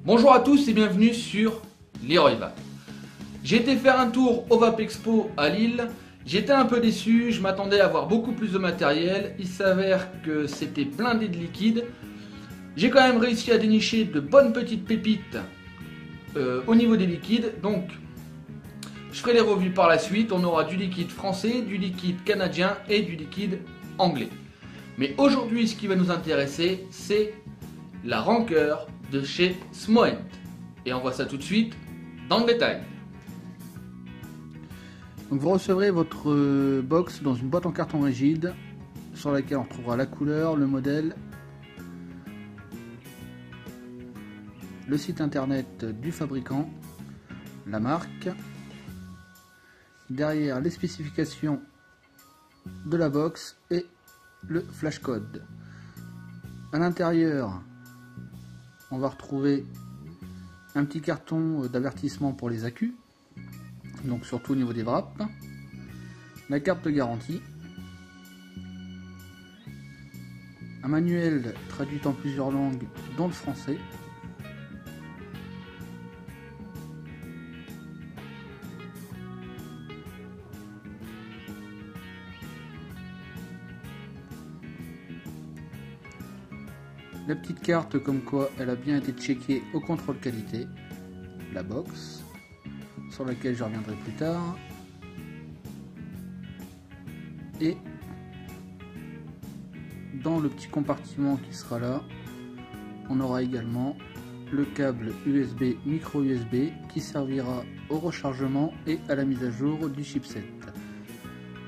Bonjour à tous et bienvenue sur Leroy Vape. J'ai été faire un tour au Vape Expo à Lille. J'étais un peu déçu, je m'attendais à avoir beaucoup plus de matériel. Il s'avère que c'était blindé de liquide. J'ai quand même réussi à dénicher de bonnes petites pépites au niveau des liquides. Donc je ferai les revues par la suite. On aura du liquide français, du liquide canadien et du liquide anglais. Mais aujourd'hui, ce qui va nous intéresser, c'est la Rancœur de chez Smoent. Et on voit ça tout de suite dans le détail. Donc vous recevrez votre box dans une boîte en carton rigide sur laquelle on retrouvera la couleur, le modèle, le site internet du fabricant, la marque, derrière les spécifications de la box et le flash code. À l'intérieur, on va retrouver un petit carton d'avertissement pour les accus, donc surtout au niveau des wraps, la carte de garantie, un manuel traduit en plusieurs langues dont le français, la petite carte comme quoi elle a bien été checkée au contrôle qualité, la box sur laquelle je reviendrai plus tard, et dans le petit compartiment qui sera là, on aura également le câble USB micro USB qui servira au rechargement et à la mise à jour du chipset.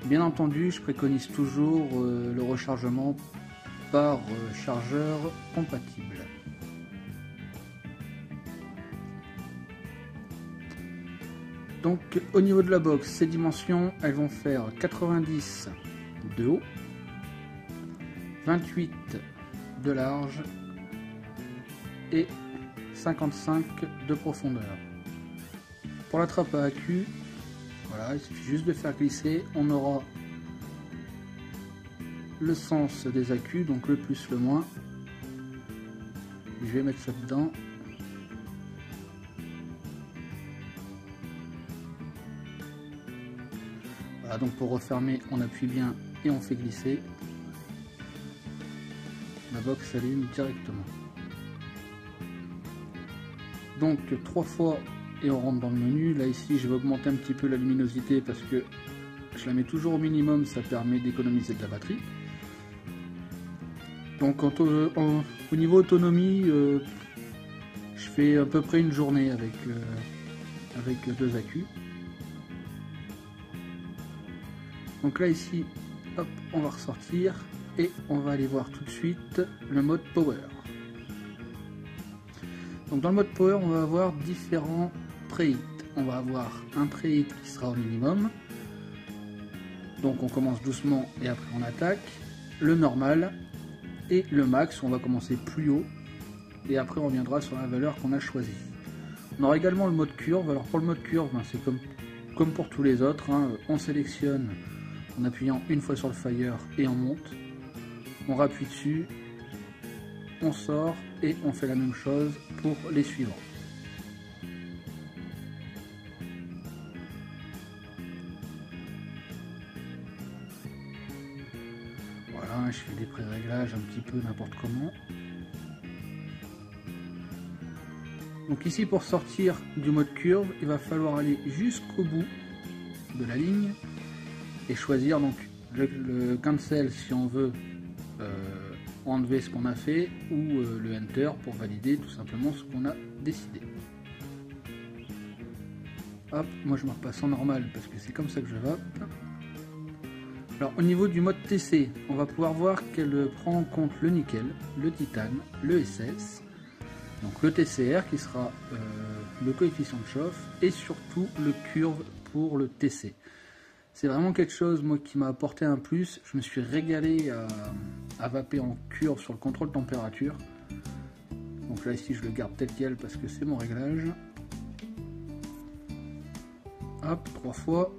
Bien entendu, je préconise toujours le rechargement par chargeur compatible. Donc au niveau de la box, ces dimensions, elles vont faire 90 de haut, 28 de large et 55 de profondeur. Pour la trappe à accu, voilà, il suffit juste de faire glisser, on aura le sens des accus, donc le plus, le moins. Je vais mettre ça dedans. Voilà, donc pour refermer, on appuie bien et on fait glisser. La box s'allume directement. Donc 3 fois et on rentre dans le menu. Là ici, je vais augmenter un petit peu la luminosité parce que je la mets toujours au minimum, ça permet d'économiser de la batterie. Donc au niveau autonomie, je fais à peu près une journée avec 2 accus. Donc là ici, hop, on va ressortir et on va aller voir tout de suite le mode Power. Donc dans le mode Power, on va avoir différents preheat. On va avoir un preheat qui sera au minimum. Donc on commence doucement et après on attaque. Le normal et le max, on va commencer plus haut et après on reviendra sur la valeur qu'on a choisie. On aura également le mode curve. Alors pour le mode curve, c'est comme pour tous les autres, hein. On sélectionne en appuyant une fois sur le fire et on monte, on rappuie dessus, on sort et on fait la même chose pour les suivants. Voilà, je fais des pré-réglages un petit peu n'importe comment. Donc ici, pour sortir du mode curve, il va falloir aller jusqu'au bout de la ligne et choisir donc le cancel si on veut enlever ce qu'on a fait, ou le enter pour valider tout simplement ce qu'on a décidé. Hop, moi je me repasse en normal parce que c'est comme ça que je vape. Alors au niveau du mode TC, on va pouvoir voir qu'elle prend en compte le nickel, le titane, le SS, donc le TCR qui sera le coefficient de chauffe et surtout le curve pour le TC. C'est vraiment quelque chose moi qui m'a apporté un plus. Je me suis régalé à vaper en curve sur le contrôle température. Donc là ici je le garde tel quel parce que c'est mon réglage. Hop, 3 fois.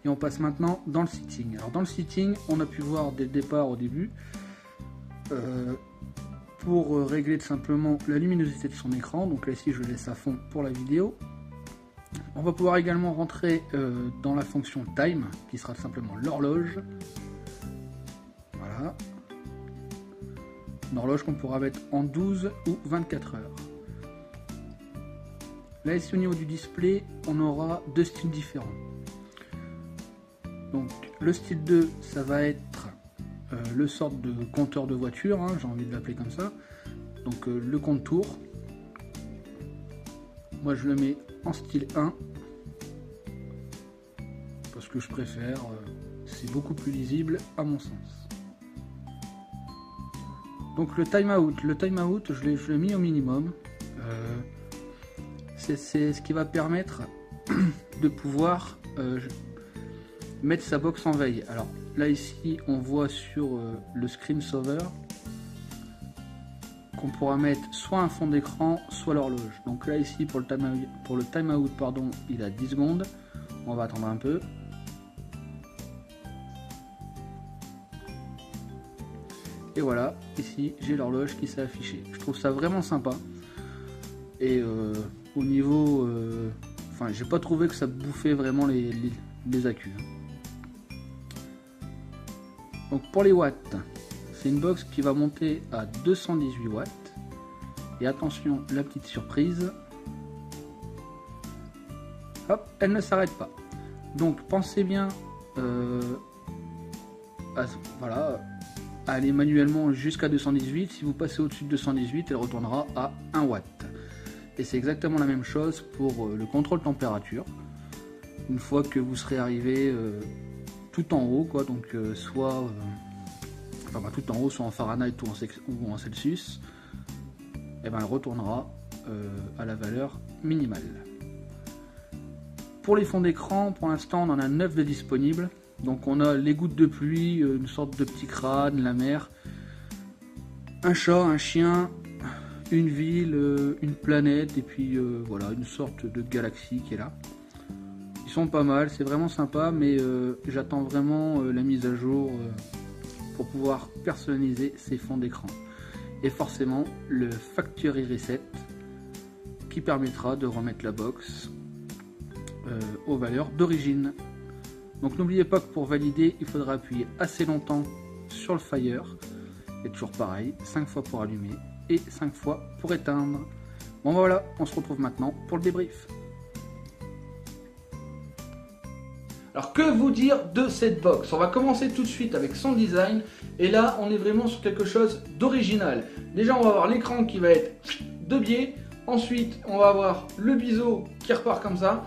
Et on passe maintenant dans le sitting. Alors dans le sitting, on a pu voir dès le départ au début, pour régler tout simplement la luminosité de son écran. Donc là ici je le laisse à fond pour la vidéo. On va pouvoir également rentrer dans la fonction time qui sera tout simplement l'horloge. Voilà. Une horloge qu'on pourra mettre en 12 ou 24 heures. Là ici au niveau du display on aura deux styles différents. Donc le style 2 ça va être le sort de compteur de voiture, hein, j'ai envie de l'appeler comme ça. Donc le compte-tour. Moi je le mets en style 1 parce que je préfère, c'est beaucoup plus lisible à mon sens. Donc le timeout, je l'ai mis au minimum. C'est ce qui va permettre de pouvoir mettre sa box en veille. Alors là ici on voit sur le screen saver qu'on pourra mettre soit un fond d'écran soit l'horloge. Donc là ici pour le timeout pardon, il a 10 secondes. On va attendre un peu. Et voilà, ici j'ai l'horloge qui s'est affichée. Je trouve ça vraiment sympa. Et au niveau, enfin j'ai pas trouvé que ça bouffait vraiment les accus. Donc pour les watts, c'est une box qui va monter à 218 watts. Et attention, la petite surprise. Hop, elle ne s'arrête pas. Donc pensez bien voilà, à aller manuellement jusqu'à 218. Si vous passez au-dessus de 218, elle retournera à 1 watt. Et c'est exactement la même chose pour le contrôle température. Une fois que vous serez arrivé tout en haut, quoi, donc soit tout en haut, soit en Fahrenheit ou en Celsius, et ben elle retournera à la valeur minimale. Pour les fonds d'écran, pour l'instant on en a 9 de disponibles. Donc on a les gouttes de pluie, une sorte de petit crâne, la mer, un chat, un chien, une ville, une planète, et puis voilà, une sorte de galaxie qui est là. Ils sont pas mal, c'est vraiment sympa, mais j'attends vraiment la mise à jour pour pouvoir personnaliser ces fonds d'écran. Et forcément le Factory Reset qui permettra de remettre la box aux valeurs d'origine. Donc n'oubliez pas que pour valider, il faudra appuyer assez longtemps sur le Fire. Et toujours pareil, 5 fois pour allumer et 5 fois pour éteindre. Bon voilà, on se retrouve maintenant pour le débrief. Alors que vous dire de cette box? On va commencer tout de suite avec son design. Et là, on est vraiment sur quelque chose d'original. Déjà, on va avoir l'écran qui va être de biais. Ensuite, on va avoir le biseau qui repart comme ça.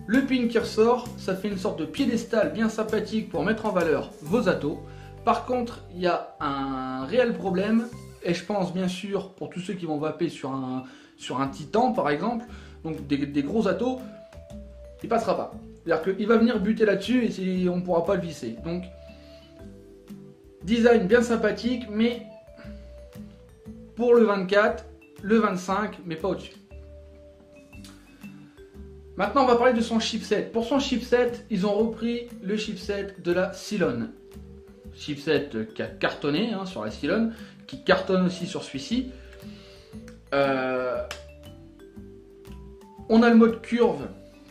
Le pin qui ressort, ça fait une sorte de piédestal bien sympathique pour mettre en valeur vos atos. Par contre, il y a un réel problème, et je pense bien sûr pour tous ceux qui vont vaper sur un Titan par exemple, donc des gros atos, il passera pas. C'est-à-dire qu'il va venir buter là-dessus et on ne pourra pas le visser. Donc, design bien sympathique, mais pour le 24, le 25, mais pas au-dessus. Maintenant, on va parler de son chipset. Pour son chipset, ils ont repris le chipset de la Cylon. Chipset qui a cartonné sur la Cylon, qui cartonne aussi sur celui-ci. On a le mode curve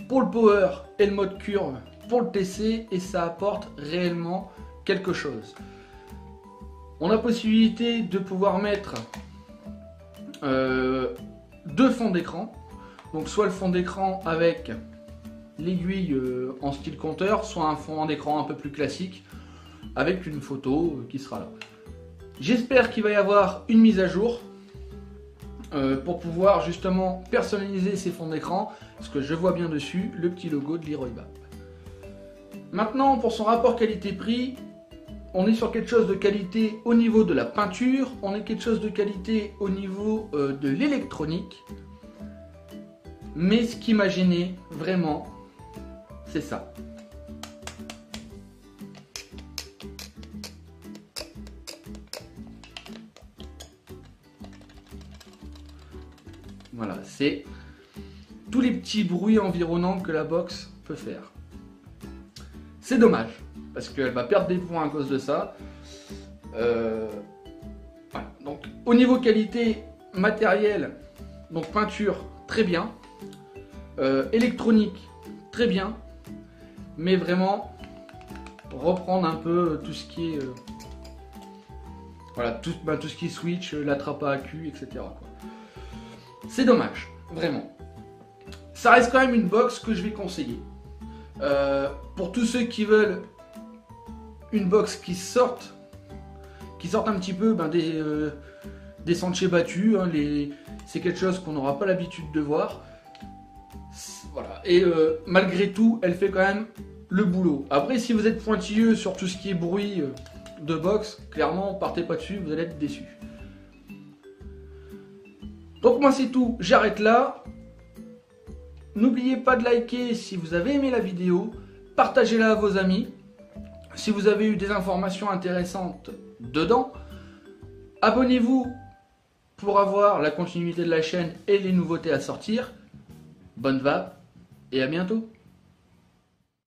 pour le power et le mode curve pour le TC, et ça apporte réellement quelque chose. On a possibilité de pouvoir mettre deux fonds d'écran. Donc soit le fond d'écran avec l'aiguille en style compteur, soit un fond d'écran un peu plus classique avec une photo qui sera là. J'espère qu'il va y avoir une mise à jour pour pouvoir justement personnaliser ces fonds d'écran, parce que je vois bien dessus le petit logo de Leroy Bab. Maintenant, pour son rapport qualité-prix, on est sur quelque chose de qualité au niveau de la peinture, on est quelque chose de qualité au niveau de l'électronique. Mais ce qui m'a gêné vraiment, c'est ça. Voilà, c'est tous les petits bruits environnants que la box peut faire. C'est dommage, parce qu'elle va perdre des points à cause de ça. Voilà. Donc au niveau qualité, matériel, donc peinture, très bien. Électronique, très bien. Mais vraiment, reprendre un peu tout ce qui est... voilà, tout ce qui est switch, la trappe à accu, etc. C'est dommage, vraiment. Ça reste quand même une box que je vais conseiller. Pour tous ceux qui veulent une box qui sorte un petit peu des sentiers battus, hein, c'est quelque chose qu'on n'aura pas l'habitude de voir. Voilà. Et malgré tout, elle fait quand même le boulot. Après, si vous êtes pointilleux sur tout ce qui est bruit de box, clairement, partez pas dessus, vous allez être déçus. Donc moi c'est tout, j'arrête là. N'oubliez pas de liker si vous avez aimé la vidéo, partagez-la à vos amis. Si vous avez eu des informations intéressantes dedans, abonnez-vous pour avoir la continuité de la chaîne et les nouveautés à sortir. Bonne vape et à bientôt.